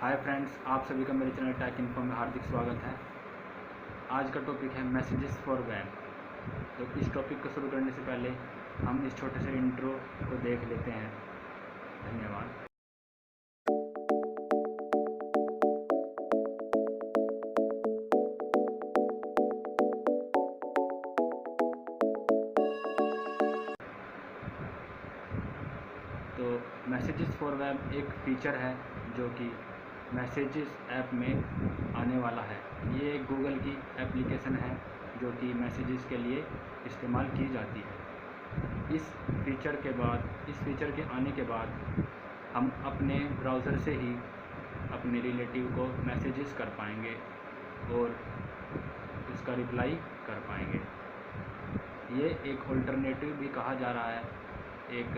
Hi friends, आप सभी का मेरे चैनल टेक इन्फो में हार्दिक स्वागत है। आज का टॉपिक है मैसेजेस फॉर वेब। तो इस टॉपिक को शुरू करने से पहले हम इस छोटे से इंट्रो को देख लेते हैं। धन्यवाद। तो मैसेजेस फॉर वेब एक फ़ीचर है जो कि मैसेजेस ऐप में आने वाला है। ये एक गूगल की एप्लीकेशन है जो कि मैसेजेस के लिए इस्तेमाल की जाती है। इस फीचर के आने के बाद हम अपने ब्राउज़र से ही अपने रिलेटिव को मैसेजेस कर पाएंगे और उसका रिप्लाई कर पाएंगे। ये एक अल्टरनेटिव भी कहा जा रहा है एक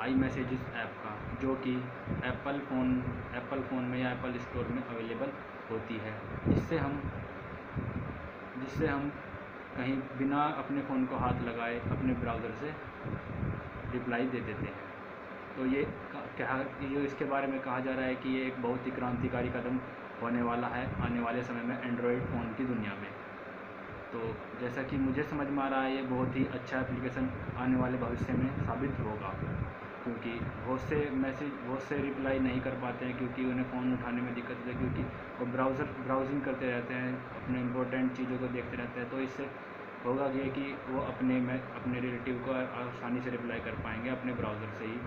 आई मैसेजेस ऐप का, जो कि एप्पल फ़ोन में या एप्पल स्टोर में अवेलेबल होती है, जिससे हम कहीं बिना अपने फ़ोन को हाथ लगाए अपने ब्राउज़र से रिप्लाई दे देते हैं। तो ये इसके बारे में कहा जा रहा है कि ये एक बहुत ही क्रांतिकारी कदम होने वाला है आने वाले समय में एंड्रॉयड फ़ोन की दुनिया में। तो जैसा कि मुझे समझ में आ रहा है, ये बहुत ही अच्छा एप्लीकेशन आने वाले भविष्य में साबित होगा, क्योंकि बहुत से रिप्लाई नहीं कर पाते हैं क्योंकि उन्हें फ़ोन उठाने में दिक्कत होती है, क्योंकि वो ब्राउजिंग करते रहते हैं, अपने इम्पोर्टेंट चीज़ों को देखते रहते हैं। तो इससे होगा ये कि वो अपने रिलेटिव को आसानी से रिप्लाई कर पाएंगे अपने ब्राउज़र से ही।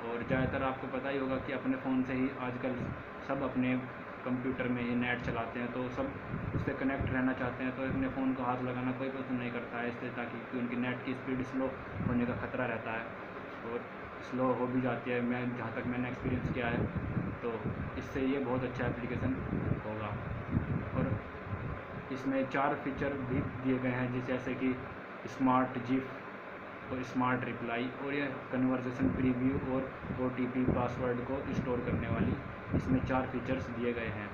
और ज़्यादातर आपको पता ही होगा कि अपने फ़ोन से ही आजकल सब अपने कंप्यूटर में ही नेट चलाते हैं, तो सब उससे कनेक्ट रहना चाहते हैं। तो अपने फ़ोन को हाथ लगाना कोई पसंद नहीं करता है इससे, ताकि उनकी नेट की स्पीड स्लो होने का ख़तरा रहता है और स्लो हो भी जाती है। जहाँ तक मैंने एक्सपीरियंस किया है, तो इससे ये बहुत अच्छा एप्लीकेशन होगा। और इसमें 4 फीचर भी दिए गए हैं, जैसे कि स्मार्ट जिफ और स्मार्ट रिप्लाई, और ये कन्वर्सेशन प्रीव्यू और OTP पासवर्ड को स्टोर करने वाली, इसमें 4 फीचर्स दिए गए हैं।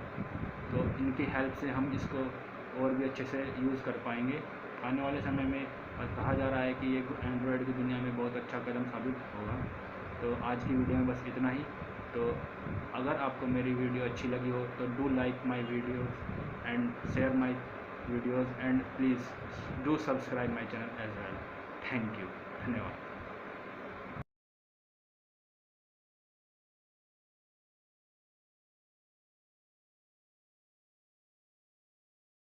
तो इनकी हेल्प से हम इसको और भी अच्छे से यूज़ कर पाएंगे आने वाले समय में। कहा जा रहा है कि ये एंड्रॉयड की दुनिया में बहुत अच्छा कदम साबित होगा। तो आज की वीडियो में बस इतना ही। तो अगर आपको मेरी वीडियो अच्छी लगी हो तो do like my videos and share my videos and please do subscribe my channel as well. Thank you, धन्यवाद।